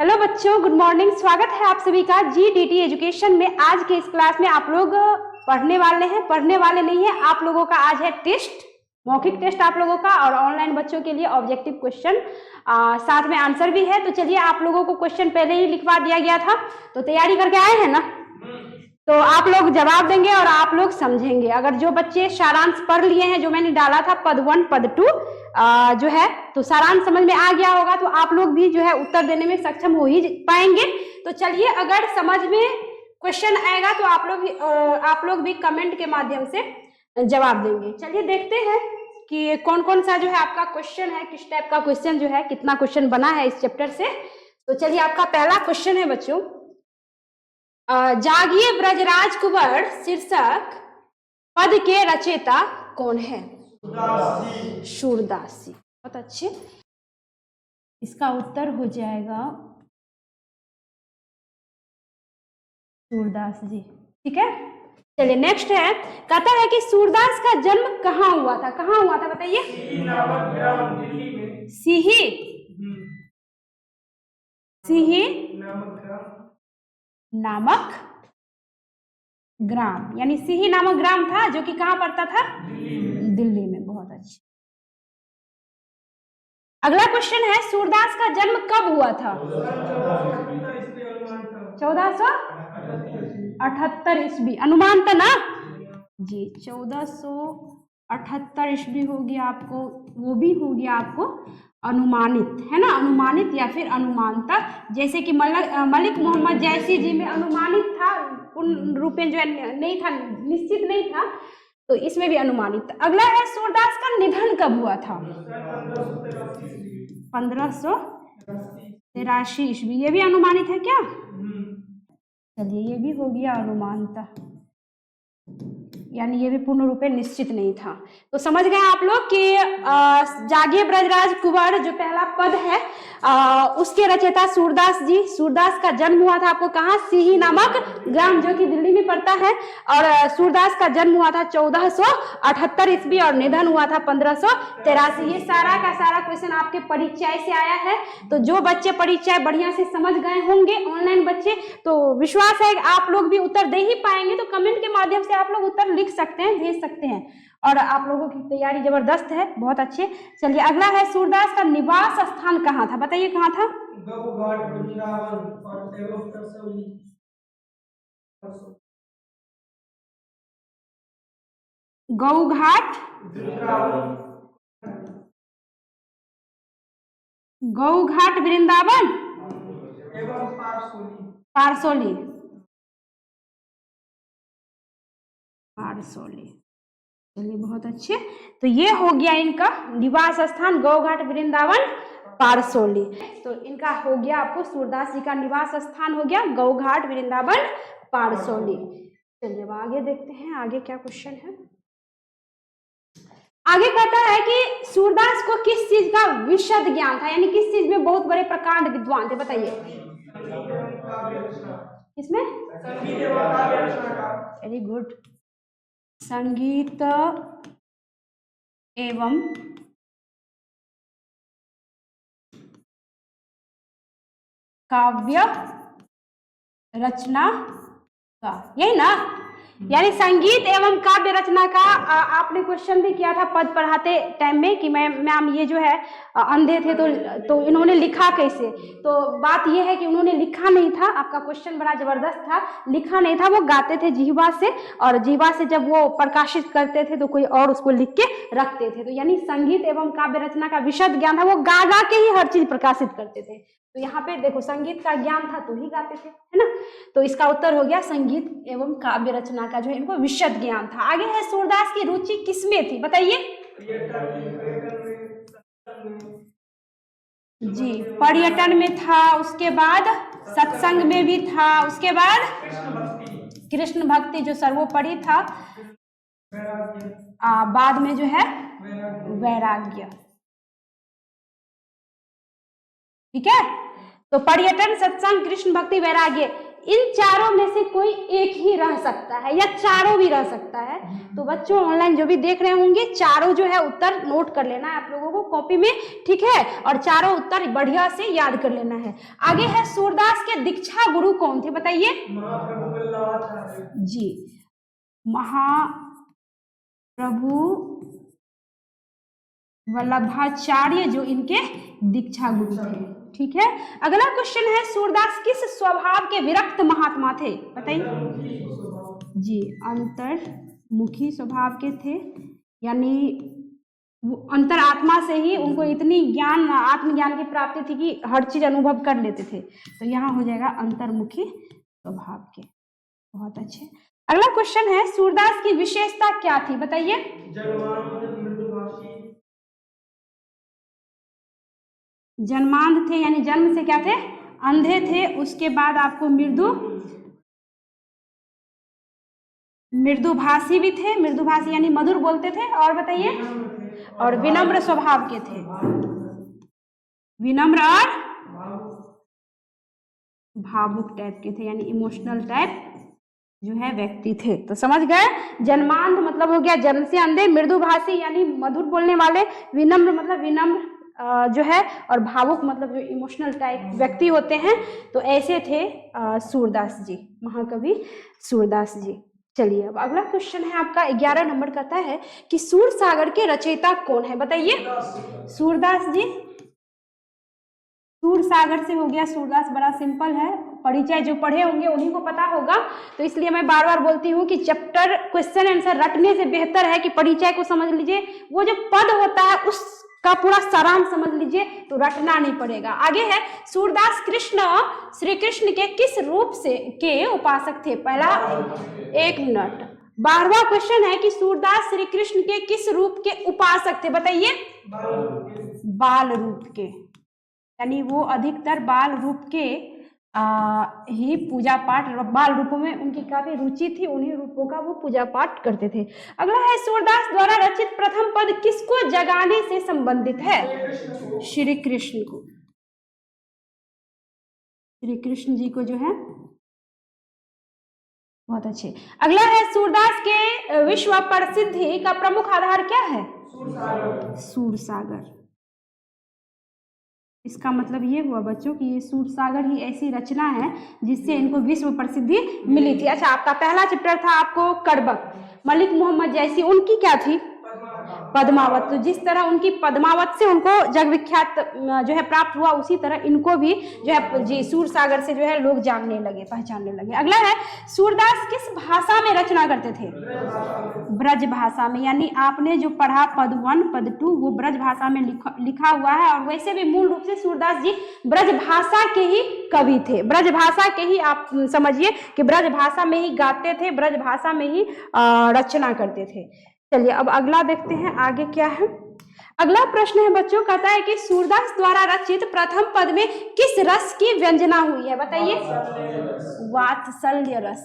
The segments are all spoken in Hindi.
हेलो बच्चों, गुड मॉर्निंग। स्वागत है आप सभी का GDT एजुकेशन में। आज के इस क्लास में आप लोग पढ़ने वाले नहीं है, आप लोगों का आज है टेस्ट, मौखिक टेस्ट आप लोगों का, और ऑनलाइन बच्चों के लिए ऑब्जेक्टिव क्वेश्चन साथ में आंसर भी है। तो चलिए, आप लोगों को क्वेश्चन पहले ही लिखवा दिया गया था, तो तैयारी करके आए हैं ना, तो आप लोग जवाब देंगे और आप लोग समझेंगे। अगर जो बच्चे सारांश पढ़ लिए हैं, जो मैंने डाला था पद 1 पद 2 जो है, तो सारांश समझ में आ गया होगा, तो आप लोग भी जो है उत्तर देने में सक्षम हो ही पाएंगे। तो चलिए, अगर समझ में क्वेश्चन आएगा तो आप लोग भी कमेंट के माध्यम से जवाब देंगे। चलिए देखते हैं कि कौन कौन सा जो है आपका क्वेश्चन है, किस टाइप का क्वेश्चन जो है, कितना क्वेश्चन बना है इस चैप्टर से। तो चलिए, आपका पहला क्वेश्चन है बच्चों, जागिए ब्रजराज कुंवर शीर्षक पद के रचयिता कौन है? सूरदास जी। बहुत अच्छे, इसका उत्तर हो जाएगा सूरदास जी। ठीक है, चलिए नेक्स्ट है। कहता है कि सूरदास का जन्म कहाँ हुआ था? कहाँ हुआ था बताइए? सिही नामक ग्राम, यानी सिही नामक ग्राम था जो कि कहाँ पड़ता था? दिल्ली में। बहुत अच्छी। अगला क्वेश्चन है, सूरदास का जन्म कब हुआ था? 1478 ईस्वी। अनुमान था ना जी, 1478 ईस्वी हो गया आपको, वो भी हो गया आपको अनुमानित, है ना, अनुमानित या फिर अनुमानता। जैसे कि मलिक मोहम्मद जैसी जी में अनुमानित था, पूर्ण रूपेण जो है नहीं था, निश्चित नहीं था, तो इसमें भी अनुमानित था। अगला है, सूरदास का निधन कब हुआ था? 1583 ईस्वी। ये भी अनुमानित है क्या? चलिए, ये भी हो गया अनुमानता, यानी ये भी पूर्ण रूप में निश्चित नहीं था। तो समझ गए आप लोग कि जागिए ब्रजराज कुंवर जो पहला पद है उसके रचयिता सूरदास जी। सूरदास का जन्म हुआ था आपको कहाँ? सिही नामक ग्राम जो कि दिल्ली में पड़ता है, और सूरदास का जन्म हुआ था 1478 ईस्वी और निधन हुआ था 1583। ये सारा का सारा क्वेश्चन आपके परिचय से आया है। तो जो बच्चे परिचय बढ़िया से समझ गए होंगे, ऑनलाइन बच्चे, तो विश्वास है आप लोग भी उत्तर दे ही पाएंगे। तो कमेंट के माध्यम से आप लोग उत्तर लिख सकते हैं, भेज सकते हैं, और आप लोगों की तैयारी जबरदस्त है, बहुत अच्छे। चलिए, अगला है, सूरदास का निवास स्थान कहाँ था? बताइए कहाँ था? गौघाट, वृंदावन और एवं करसौली। गौघाट, गौघाट, वृंदावन एवं पारसोली। चलिए, बहुत अच्छे। तो ये हो गया इनका निवास स्थान, गौघाट, वृंदावन, पारसोली। तो इनका हो गया, आपको सूरदास जी का निवास स्थान हो गया गौघाट, वृंदावन, पारसोली। चलिए, आगे देखते हैं आगे क्या क्वेश्चन है। आगे कहता है कि सूरदास को किस चीज का विशद ज्ञान था, यानी किस चीज में बहुत बड़े प्रकांड विद्वान थे? बताइए किसमें? Very good. संगीत एवं काव्य रचना का, यही ना, यानी संगीत एवं काव्य रचना का। आपने क्वेश्चन भी किया था पद पढ़ाते टाइम में कि मैम ये जो है अंधे थे, तो इन्होंने लिखा कैसे? तो बात ये है कि उन्होंने लिखा नहीं था। आपका क्वेश्चन बड़ा जबरदस्त था। लिखा नहीं था, वो गाते थे जीवा से, और जीवा से जब वो प्रकाशित करते थे तो कोई और उसको लिख के रखते थे। तो यानी संगीत एवं काव्य रचना का विशद ज्ञान था, वो गा गा के ही हर चीज प्रकाशित करते थे। तो यहाँ पे देखो, संगीत का ज्ञान था तो ही गाते थे, है ना। तो इसका उत्तर हो गया संगीत एवं काव्य रचना का जो है इनको विशद ज्ञान था। आगे है, सूरदास की रुचि किसमें थी? बताइए जी। पर्यटन में था, उसके बाद सत्संग में भी था, उसके बाद कृष्ण भक्ति जो सर्वोपरि था, बाद में जो है वैराग्य। ठीक है, तो पर्यटन, सत्संग, कृष्ण भक्ति, वैराग्य, इन चारों में से कोई एक ही रह सकता है या चारों भी रह सकता है। तो बच्चों ऑनलाइन जो भी देख रहे होंगे, चारों जो है उत्तर नोट कर लेना है आप लोगों को कॉपी में, ठीक है, और चारों उत्तर बढ़िया से याद कर लेना है। आगे है सूरदास के दीक्षा गुरु कौन थे, बताइए जी। महाप्रभु वल्लभाचार्य जो इनके दीक्षा गुरु थे, ठीक है। अगला क्वेश्चन है सूरदास किस स्वभाव के विरक्त महात्मा थे, बताइए जी। अंतर्मुखी स्वभाव के थे, यानी वो अंतर आत्मा से ही उनको इतनी ज्ञान, आत्मज्ञान की प्राप्ति थी कि हर चीज अनुभव कर लेते थे। तो यहाँ हो जाएगा अंतर्मुखी स्वभाव के। बहुत अच्छे। अगला क्वेश्चन है सूरदास की विशेषता क्या थी, बताइए। जन्मांध थे, यानी जन्म से क्या थे, अंधे थे। उसके बाद आपको मृदुभाषी भी थे, मृदुभाषी यानी मधुर बोलते थे। और बताइए, और विनम्र स्वभाव के थे, विनम्र और भावुक टाइप के थे, यानी इमोशनल टाइप जो है व्यक्ति थे। तो समझ गए, जन्मांध मतलब हो गया जन्म से अंधे, मृदुभाषी यानी मधुर बोलने वाले, विनम्र मतलब विनम्र जो है, और भावुक मतलब जो इमोशनल टाइप व्यक्ति होते हैं। तो ऐसे थे सूरदास जी, महाकवि सूरदास जी। चलिए अब अगला क्वेश्चन है आपका 11 नंबर कहता है कि सूरसागर के रचयिता कौन है, बताइए। सूरदास जी, सूरसागर से हो गया सूरदास, बड़ा सिंपल है। परिचय जो पढ़े होंगे उन्हीं को पता होगा, तो इसलिए मैं बार बार बोलती हूँ कि चैप्टर क्वेश्चन आंसर रटने से बेहतर है कि परिचय को समझ लीजिए, वो जो पद होता है उसका पूरा सारांश समझ लीजिए, तो रटना नहीं पड़ेगा। आगे है सूरदास श्री कृष्ण के किस रूप से के उपासक थे, पहला 1 मिनट। 12वां क्वेश्चन है कि सूरदास श्री कृष्ण के किस रूप के उपासक थे, बताइए। बाल रूप के, यानी वो अधिकतर बाल रूप के ही पूजा पाठ, बाल रूपों में उनकी काफी रुचि थी, उन्हीं रूपों का वो पूजा पाठ करते थे। अगला है सूरदास द्वारा रचित प्रथम पद किसको जगाने से संबंधित है, श्री कृष्ण को, श्री कृष्ण जी को जो है। बहुत अच्छे। अगला है सूरदास के विश्व प्रसिद्धि का प्रमुख आधार क्या है, सूरसागर। इसका मतलब ये हुआ बच्चों कि ये सूरसागर ही ऐसी रचना है जिससे इनको विश्व प्रसिद्धि मिली थी। अच्छा, आपका पहला चैप्टर था आपको कड़बक, मलिक मोहम्मद जैसी, उनकी क्या थी, पद्मावत। तो जिस तरह उनकी पद्मावत से उनको जग विख्यात जो है प्राप्त हुआ, उसी तरह इनको भी जो है जी सूरसागर से जो है लोग जानने लगे, पहचानने लगे। अगला है सूरदास किस भाषा में रचना करते थे, ब्रज भाषा में, यानी आपने जो पढ़ा पद 1 पद 2 वो ब्रज भाषा में लिखा हुआ है। और वैसे भी मूल रूप से सूरदास जी ब्रज भाषा के ही कवि थे, ब्रज भाषा के ही आप समझिए कि ब्रज भाषा में ही गाते थे, ब्रज भाषा में ही रचना करते थे। चलिए अब अगला देखते हैं आगे क्या है। अगला प्रश्न है बच्चों, कहता है कि सूरदास द्वारा रचित प्रथम पद में किस रस की व्यंजना हुई है, बताइए। वात्सल्य रस,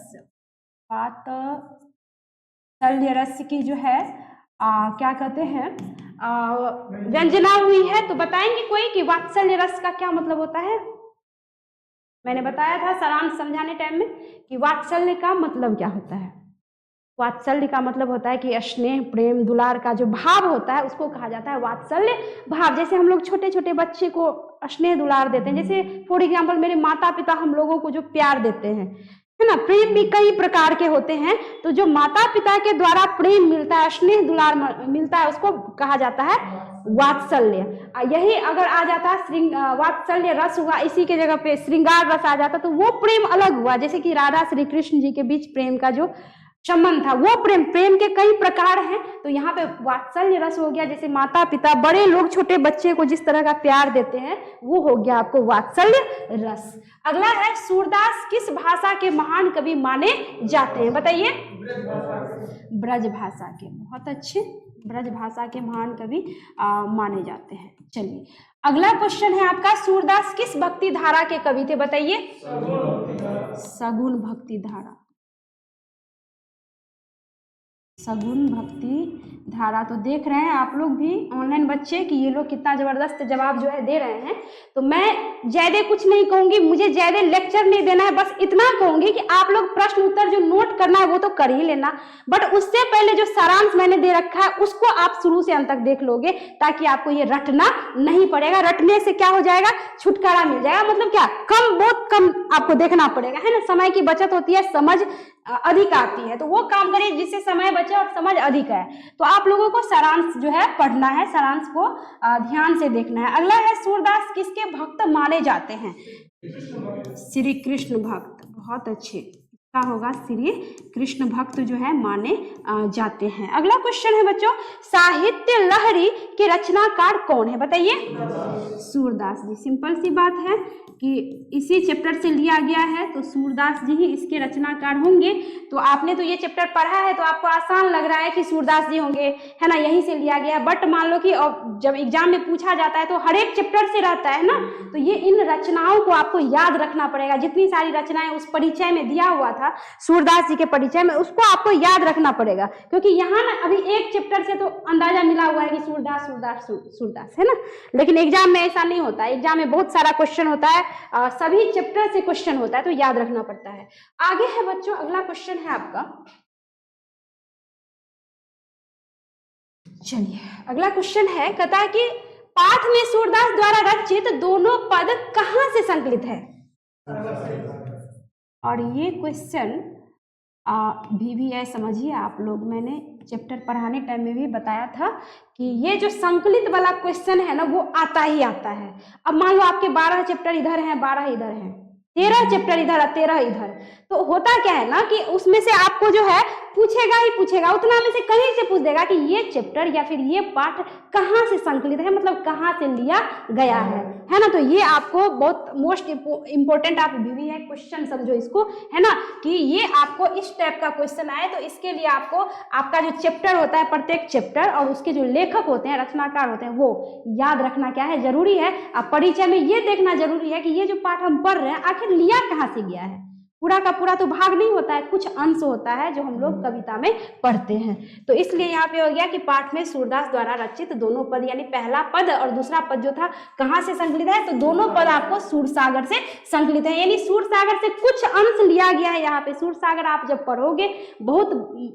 वात्सल्य रस की जो है क्या कहते हैं व्यंजना हुई है। तो बताएंगे कोई कि वात्सल्य रस का क्या मतलब होता है। मैंने बताया था सारांश समझाने टाइम में कि वात्सल्य का मतलब क्या होता है। वात्सल्य का मतलब होता है कि स्नेह प्रेम दुलार का जो भाव होता है उसको कहा जाता है वात्सल्य भाव। जैसे हम लोग छोटे छोटे बच्चे को स्नेह दुलार देते हैं, जैसे फॉर एग्जाम्पल मेरे माता पिता हम लोगों को जो प्यार देते हैं, है ना। प्रेम भी कई प्रकार के होते हैं, तो जो माता पिता के द्वारा प्रेम मिलता है, स्नेह दुलार मिलता है, उसको कहा जाता है वात्सल्य। यही अगर आ जाता वात्सल्य रस हुआ, इसी के जगह पे श्रृंगार रस आ जाता तो वो प्रेम अलग हुआ। जैसे कि राधा श्री कृष्ण जी के बीच प्रेम का जो संबंध था, वो प्रेम के कई प्रकार हैं। तो यहाँ पे वात्सल्य रस हो गया, जैसे माता पिता बड़े लोग छोटे बच्चे को जिस तरह का प्यार देते हैं वो हो गया आपको वात्सल्य रस। अगला है सूरदास किस भाषा के महान कवि माने जाते हैं, बताइए। ब्रज भाषा के। बहुत अच्छे, ब्रज भाषा के महान कवि माने जाते हैं। चलिए अगला क्वेश्चन है आपका, सूरदास किस भक्ति धारा के कवि थे, बताइए। सगुण भक्ति धारा। सगुण भक्ति धारा। तो देख रहे हैं आप लोग भी ऑनलाइन बच्चे कि ये लोग कितना जबरदस्त जवाब जो है दे रहे हैं। तो मैं ज़्यादा कुछ नहीं कहूँगी, मुझे ज़्यादा लेक्चर नहीं देना है, बस इतना कहूँगी कि आप लोग प्रश्न उत्तर जो नोट करना है वो तो कर ही लेना, बट उससे पहले जो सारांश मैंने दे रखा है उसको आप शुरू से अंत तक देख लोगे, ताकि आपको ये रटना नहीं पड़ेगा। रटने से क्या हो जाएगा, छुटकारा मिल जाएगा, मतलब क्या, कम, बहुत कम आपको देखना पड़ेगा, है ना। समय की बचत होती है, समझ अधिक आती है, तो वो काम करिए जिससे समय बचे और समझ अधिक है। तो आप लोगों को सारांश जो है पढ़ना है, सारांश को ध्यान से देखना है। अगला है, सूरदास किसके भक्त माने जाते हैं? श्री कृष्ण भक्त। बहुत अच्छे, क्या होगा, श्री कृष्ण भक्त जो है माने जाते हैं। अगला क्वेश्चन है बच्चों, साहित्य लहरी के रचनाकार कौन है? बताइए। सूरदास जी। सिंपल सी बात है कि इसी चैप्टर से लिया गया है, तो सूरदास जी ही इसके रचनाकार होंगे। तो आपने तो ये चैप्टर पढ़ा है तो आपको आसान लग रहा है कि सूरदास जी होंगे, है ना, यहीं से लिया गया। बट मान लो कि जब एग्जाम में पूछा जाता है तो हर एक चैप्टर से रहता है ना, तो ये इन रचनाओं को आपको याद रखना पड़ेगा। जितनी सारी रचनाएं उस परिचय में दिया हुआ था, सूरदास जी के परिचय में, उसको आपको याद रखना पड़ेगा, क्योंकि यहाँ ना अभी एक चैप्टर से तो अंदाजा मिला हुआ है कि सूरदास सूरदास सूरदास, है ना। लेकिन एग्जाम में ऐसा नहीं होता है, एग्जाम में बहुत सारा क्वेश्चन होता है, सभी चैप्टर से क्वेश्चन होता है, तो याद रखना पड़ता है। आगे है बच्चों, अगला क्वेश्चन है आपका, चलिए अगला क्वेश्चन है, कहता है कि पाठ में सूरदास द्वारा रचित दोनों पद कहां से संकलित है? और ये क्वेश्चन भी है, समझिए आप लोग, मैंने चैप्टर पढ़ाने टाइम में भी बताया था कि ये जो संकलित वाला क्वेश्चन है ना, वो आता ही आता है। अब मान लो आपके 12 चैप्टर इधर हैं, 12 इधर हैं, 13 चैप्टर इधर है, 13 इधर, तो होता क्या है ना कि उसमें से आपको जो है पूछेगा ही पूछेगा, उतना में से कहीं से पूछ देगा कि ये चैप्टर या फिर ये पाठ कहाँ से संकलित है, मतलब कहाँ से लिया गया है ना। तो ये आपको बहुत मोस्ट इंपोर्टेंट आप भी है क्वेश्चन समझो इसको, है ना, कि ये आपको इस टाइप का क्वेश्चन आए, तो इसके लिए आपको आपका जो चैप्टर होता है, प्रत्येक चैप्टर और उसके जो लेखक होते हैं, रचनाकार होते हैं, वो याद रखना क्या है, जरूरी है। अब परिचय में ये देखना जरूरी है कि ये जो पाठ हम पढ़ रहे हैं आखिर लिया कहाँ से गया है। पूरा का पूरा तो भाग नहीं होता है, कुछ अंश होता है जो हम लोग कविता में पढ़ते हैं। तो इसलिए यहाँ पे हो गया कि पाठ में सूरदास द्वारा रचित दोनों पद, यानी पहला पद और दूसरा पद जो था कहाँ से संकलित है, तो दोनों पद आपको सूरसागर से संकलित है, यानी सूरसागर से कुछ अंश लिया गया है। यहाँ पे सूरसागर आप जब पढ़ोगे, बहुत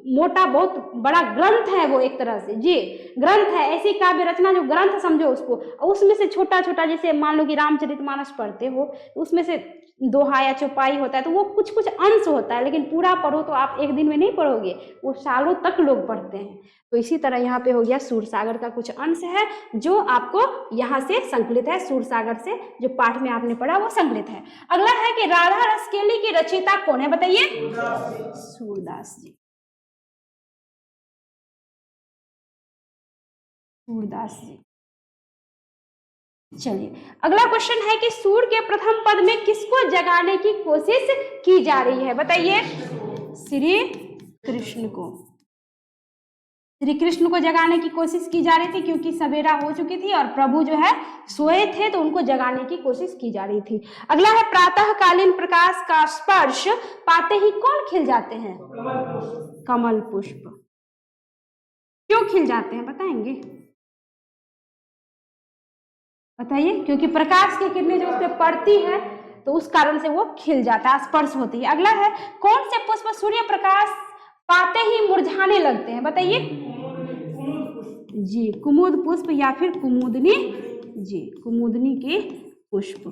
मोटा, बहुत बड़ा ग्रंथ है वो, एक तरह से जी ग्रंथ है, ऐसी काव्य रचना जो ग्रंथ समझो उसको, उसमें से छोटा छोटा, जैसे मान लो कि रामचरितमानस पढ़ते हो, उसमें से दोहा या चौपाई होता है, तो वो कुछ कुछ अंश होता है, लेकिन पूरा पढ़ो तो आप एक दिन में नहीं पढ़ोगे, वो सालों तक लोग पढ़ते हैं। तो इसी तरह यहाँ पे हो गया, सूरसागर का कुछ अंश है जो आपको यहाँ से संकलित है, सूरसागर से जो पाठ में आपने पढ़ा वो संकलित है। अगला है कि राधा रसकेली की रचयिता कौन है? बताइए। सूरदास जी। सूरदास जी। चलिए अगला क्वेश्चन है कि सूर के प्रथम पद में किसको जगाने की कोशिश की जा रही है? बताइए। श्री कृष्ण को। श्री कृष्ण को जगाने की कोशिश की जा रही थी, क्योंकि सवेरा हो चुकी थी और प्रभु जो है सोए थे, तो उनको जगाने की कोशिश की जा रही थी। अगला है, प्रातःकालीन प्रकाश का स्पर्श पाते ही कौन खिल जाते हैं? कमल पुष्प। क्यों खिल जाते हैं बताएंगे? बताइए। क्योंकि प्रकाश की किरणें जो उस पर पड़ती है तो उस कारण से वो खिल जाता है, स्पर्श होती है। अगला है, कौन से पुष्प सूर्य प्रकाश पाते ही मुरझाने लगते हैं? बताइए। जी, कुमुद पुष्प या फिर कुमुदनी। जी, कुमुदनी के पुष्प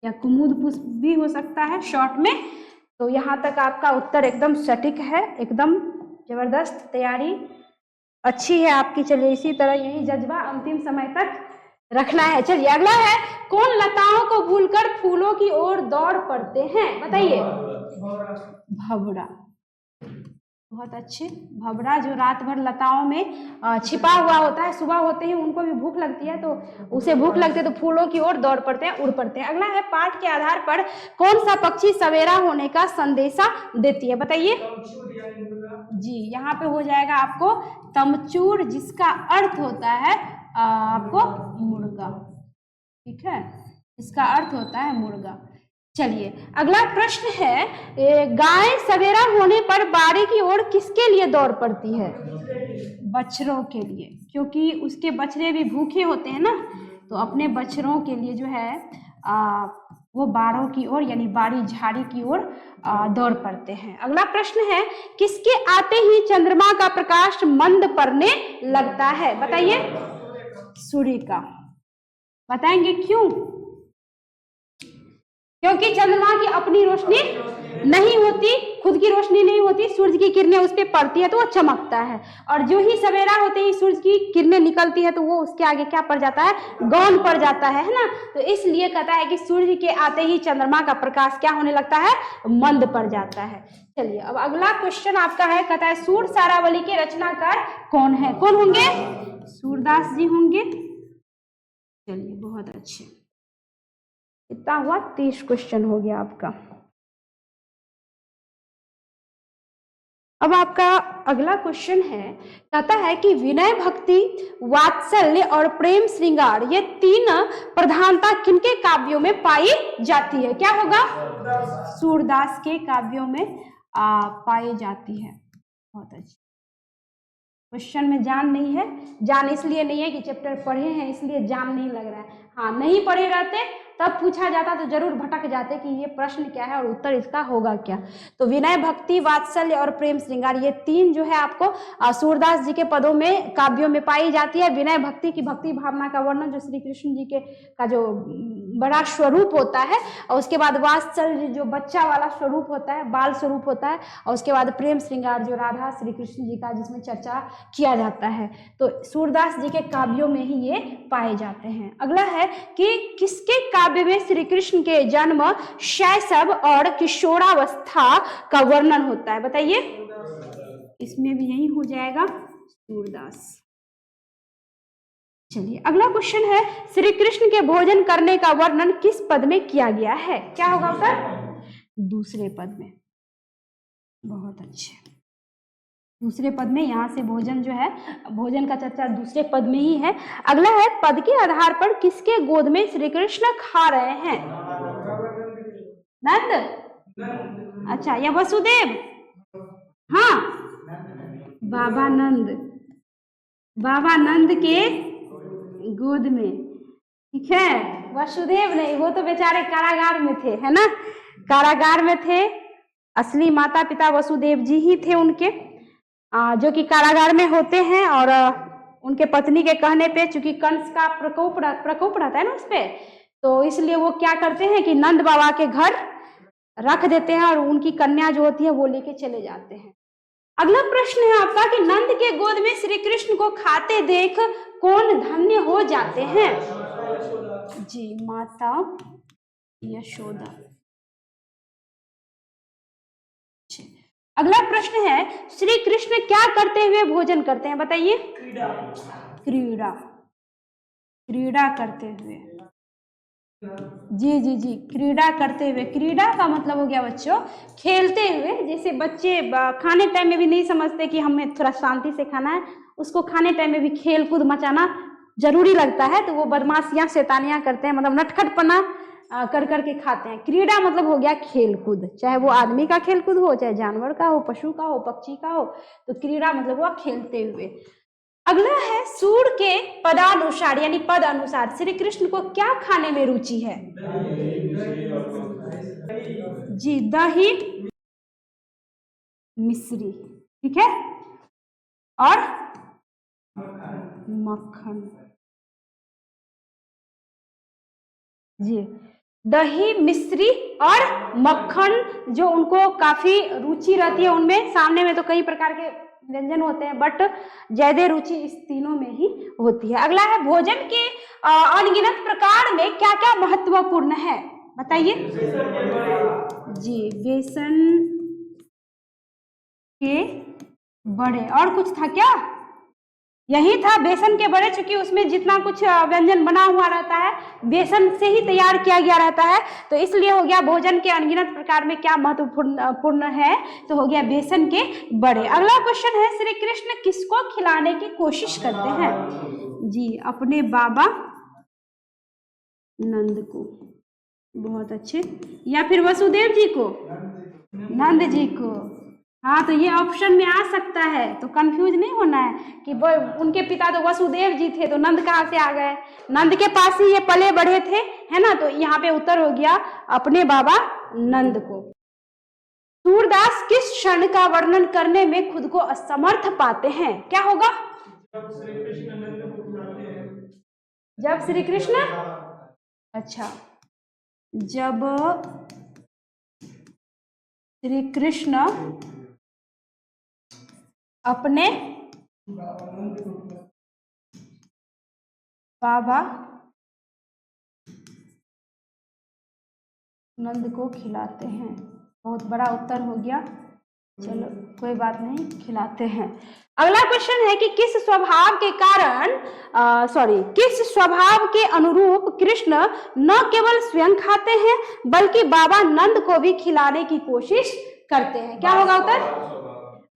या कुमुद पुष्प भी हो सकता है शॉर्ट में। तो यहाँ तक आपका उत्तर एकदम सटीक है, एकदम जबरदस्त, तैयारी अच्छी है आपकी। चलिए इसी तरह यही जज्बा अंतिम समय तक रखना है। चलिए अगला है, कौन लताओं को भूलकर फूलों की ओर दौड़ पड़ते हैं? बताइए। भंवरा। बहुत अच्छे। भंवरा जो रात भर लताओं में छिपा हुआ होता है, सुबह होते ही उनको भी भूख लगती है, तो उसे भूख लगती है तो फूलों की ओर दौड़ पड़ते हैं, उड़ पड़ते हैं। अगला है, पाठ के आधार पर कौन सा पक्षी सवेरा होने का संदेशा देती है? बताइए। जी, यहाँ पे हो जाएगा आपको तमचूर, जिसका अर्थ होता है आपको मुर्गा। ठीक है, इसका अर्थ होता है मुर्गा। चलिए अगला प्रश्न है, गाय सवेरा होने पर बाड़ी की ओर किसके लिए दौड़ पड़ती है? बछड़ों के लिए, क्योंकि उसके बछड़े भी भूखे होते हैं ना, तो अपने बछड़ों के लिए जो है वो बाड़ों की ओर यानी बाड़ी झाड़ी की ओर दौड़ पड़ते हैं। अगला प्रश्न है, किसके आते ही चंद्रमा का प्रकाश मंद पड़ने लगता है? बताइए। सूर्य का। बताएंगे क्यों? क्योंकि चंद्रमा की अपनी रोशनी नहीं होती, खुद की रोशनी नहीं होती, सूरज की किरणें उस पर पड़ती है तो वो चमकता है, और जो ही सवेरा होते ही सूरज की किरणें निकलती है तो वो उसके आगे क्या पड़ जाता है? गौन पड़ जाता है ना। तो इसलिए कहता है कि सूर्य के आते ही चंद्रमा का प्रकाश क्या होने लगता है? मंद पड़ जाता है। चलिए अब अगला क्वेश्चन आपका है, कहता है सूर सारावली के रचनाकार कौन है? कौन होंगे? सूरदास जी होंगे। चलिए बहुत अच्छे, कितना हुआ? 30 क्वेश्चन हो गया आपका। अब आपका अगला क्वेश्चन है, कहता है कि विनय भक्ति वात्सल्य और प्रेम श्रृंगार ये तीन प्रधानता किनके काव्यों में पाई जाती है? क्या होगा? सूरदास के काव्यों में पाई जाती है। बहुत अच्छी। क्वेश्चन में जान नहीं है, जान इसलिए नहीं है कि चैप्टर पढ़े हैं इसलिए जान नहीं लग रहा है। हाँ, नहीं पढ़े रहते तब पूछा जाता तो जरूर भटक जाते कि ये प्रश्न क्या है और उत्तर इसका होगा क्या। तो विनय भक्ति वात्सल्य और प्रेम श्रृंगार ये तीन जो है आपको सूरदास जी के पदों में काव्यों में पाई जाती है। विनय भक्ति की भक्ति भावना का वर्णन जो श्री कृष्ण जी के का जो बड़ा स्वरूप होता है, और उसके बाद वात्सल्य जो बच्चा वाला स्वरूप होता है, बाल स्वरूप होता है, और उसके बाद प्रेम श्रृंगार जो राधा श्री कृष्ण जी का जिसमें चर्चा किया जाता है। तो सूरदास जी के काव्यों में ही ये पाए जाते हैं। अगला है कि किसके काव्य में श्री कृष्ण के जन्म, शैशव और किशोरावस्था का वर्णन होता है? बताइए। इसमें भी यही हो जाएगा सूरदास। चलिए अगला क्वेश्चन है, श्री कृष्ण के भोजन करने का वर्णन किस पद में किया गया है? क्या होगा उत्तर? दूसरे पद में। बहुत अच्छे, दूसरे पद में, यहाँ से भोजन जो है, भोजन का चर्चा दूसरे पद में ही है। अगला है, पद के आधार पर किसके गोद में श्री कृष्ण खा रहे हैं? नंद। अच्छा, या वसुदेव? हाँ, बाबा नंद, बाबा नंद के गोद में। ठीक है, वसुदेव नहीं, वो तो बेचारे कारागार में थे, है ना, कारागार में थे। असली माता पिता वसुदेव जी ही थे उनके, जो कि कारागार में होते हैं, और उनके पत्नी के कहने पे, चूंकि कंस का प्रकोप रहता है ना उस पे, तो इसलिए वो क्या करते हैं कि नंद बाबा के घर रख देते हैं और उनकी कन्या जो होती है वो लेके चले जाते हैं। अगला प्रश्न है आपका कि नंद के गोद में श्री कृष्ण को खाते देख कौन धन्य हो जाते हैं? जी, माता यशोदा। अगला प्रश्न है, श्री कृष्ण क्या करते हुए भोजन करते हैं? बताइए। क्रीड़ा, क्रीड़ा करते हुए। जी जी जी, क्रीड़ा करते हुए। क्रीड़ा का मतलब हो गया बच्चों खेलते हुए। जैसे बच्चे खाने टाइम में भी नहीं समझते कि हमें थोड़ा शांति से खाना है, उसको खाने टाइम में भी खेल कूद मचाना जरूरी लगता है, तो वो बदमाशियां शैतानियां करते हैं, मतलब नटखटपना कर करके खाते हैं। क्रीड़ा मतलब हो गया खेल कूद, चाहे वो आदमी का खेल कूद हो, चाहे जानवर का हो, पशु का हो, पक्षी का हो, तो क्रीड़ा मतलब वो खेलते हुए। अगला है, सूर के पदानुसार यानी पद अनुसार श्री कृष्ण को क्या खाने में रुचि है? जी, दही मिश्री। ठीक है, और मक्खन। जी, दही मिश्री और मक्खन जो उनको काफी रुचि रहती है उनमें। सामने में तो कई प्रकार के व्यंजन होते हैं, बट ज्यादा रुचि इस तीनों में ही होती है। अगला है, भोजन के अनगिनत प्रकार में क्या क्या महत्वपूर्ण है? बताइए। जी, बेसन के बड़े, और कुछ था क्या? यही था, बेसन के बड़े, चूंकि उसमें जितना कुछ व्यंजन बना हुआ रहता है बेसन से ही तैयार किया गया रहता है, तो इसलिए हो गया भोजन के अनगिनत प्रकार में क्या महत्वपूर्ण है, तो हो गया बेसन के बड़े। अगला क्वेश्चन है, श्री कृष्ण किसको खिलाने की कोशिश करते हैं? जी, अपने बाबा नंद को। बहुत अच्छे। या फिर वसुदेव जी को, नंद जी को। हाँ, तो ये ऑप्शन में आ सकता है, तो कंफ्यूज नहीं होना है कि वो उनके पिता तो वसुदेव जी थे, तो नंद कहाँ से आ गए। नंद के पास ही ये पले बढ़े थे, है ना। तो यहाँ पे उत्तर हो गया अपने बाबा नंद को। सूरदास किस क्षण का वर्णन करने में खुद को असमर्थ पाते हैं, क्या होगा। जब श्री कृष्ण, अच्छा, जब श्री कृष्ण अपने बाबा नंद को खिलाते हैं। बहुत बड़ा उत्तर हो गया, चलो कोई बात नहीं, खिलाते हैं। अगला क्वेश्चन है कि किस स्वभाव के कारण किस स्वभाव के अनुरूप कृष्ण न केवल स्वयं खाते हैं बल्कि बाबा नंद को भी खिलाने की कोशिश करते हैं, क्या होगा उत्तर।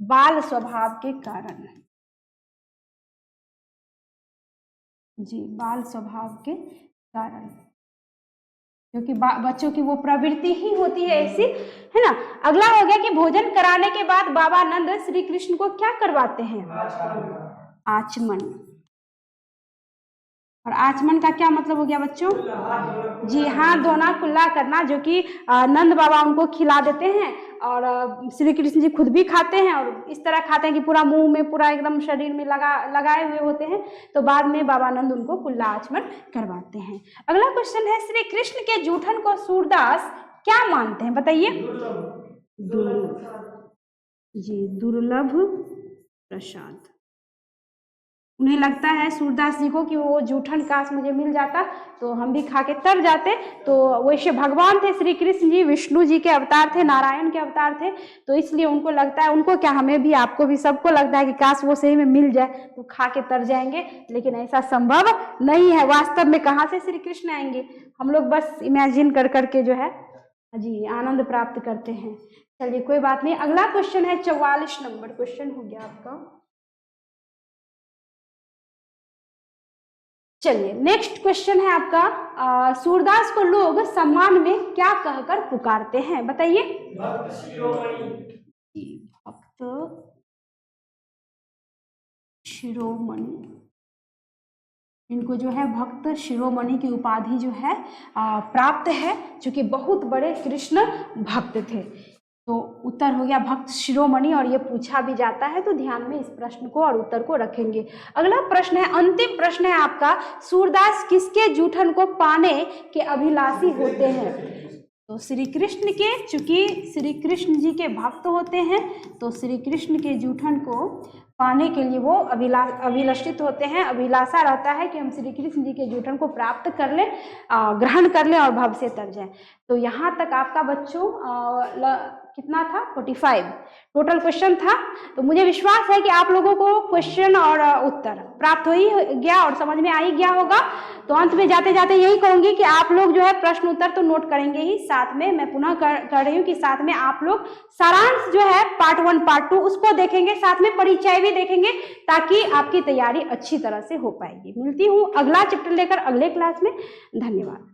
बाल स्वभाव के कारण जी, बाल स्वभाव के कारण, क्योंकि बच्चों की वो प्रवृत्ति ही होती है ऐसी, है ना। अगला हो गया कि भोजन कराने के बाद बाबा नंद श्री कृष्ण को क्या करवाते हैं, आचमन। और आचमन का क्या मतलब हो गया बच्चों, जी हाँ, धोना कुल्ला करना, जो कि नंद बाबा उनको खिला देते हैं और श्री कृष्ण जी खुद भी खाते हैं और इस तरह खाते हैं कि पूरा मुंह में, पूरा एकदम शरीर में लगाए हुए होते हैं। तो बाद में बाबा नंद उनको कुल्ला आचमन करवाते हैं। अगला क्वेश्चन है, श्री कृष्ण के जूठन को सूरदास क्या मानते हैं, बताइए। दुर्लभ, जी, दुर्लभ प्रसाद। उन्हें लगता है सूरदास जी को कि वो जूठन काश मुझे मिल जाता तो हम भी खा के तर जाते। तो वैसे भगवान थे श्री कृष्ण जी, विष्णु जी के अवतार थे, नारायण के अवतार थे, तो इसलिए उनको लगता है, उनको क्या, हमें भी, आपको भी, सबको लगता है कि काश वो सही में मिल जाए तो खा के तर जाएंगे। लेकिन ऐसा संभव नहीं है, वास्तव में कहाँ से श्री कृष्ण आएंगे, हम लोग बस इमेजिन कर करके जो है जी आनंद प्राप्त करते हैं। चलिए कोई बात नहीं। अगला क्वेश्चन है 44 नंबर क्वेश्चन हो गया आपका। चलिए नेक्स्ट क्वेश्चन है आपका, सूरदास को लोग सम्मान में क्या कहकर पुकारते हैं, बताइए। भक्त शिरोमणि, इनको जो है भक्त शिरोमणि की उपाधि जो है प्राप्त है, चूंकि बहुत बड़े कृष्ण भक्त थे। तो उत्तर हो गया भक्त शिरोमणि, और ये पूछा भी जाता है, तो ध्यान में इस प्रश्न को और उत्तर को रखेंगे। अगला प्रश्न है, अंतिम प्रश्न है आपका, सूरदास किसके जूठन को पाने के अभिलाषी होते हैं। तो श्री कृष्ण के, चूंकि श्री कृष्ण जी के भक्त होते हैं, तो श्री कृष्ण के जूठन को पाने के लिए वो अभिलषित होते हैं, अभिलाषा रहता है कि हम श्री कृष्ण जी के जूठन को प्राप्त कर लें, ग्रहण कर लें और भव से तर जाएं। तो यहाँ तक आपका बच्चों कितना था, 45 टोटल क्वेश्चन था। तो मुझे विश्वास है कि आप लोगों को क्वेश्चन और उत्तर प्राप्त हो ही गया और समझ में आ ही गया होगा। तो अंत में जाते जाते यही कहूंगी कि आप लोग जो है प्रश्न उत्तर तो नोट करेंगे ही, साथ में मैं पुनः कर रही हूँ कि साथ में आप लोग सारांश जो है पार्ट 1 पार्ट 2 उसको देखेंगे, साथ में परिचय भी देखेंगे, ताकि आपकी तैयारी अच्छी तरह से हो पाएगी। मिलती हूँ अगला चैप्टर लेकर अगले क्लास में। धन्यवाद।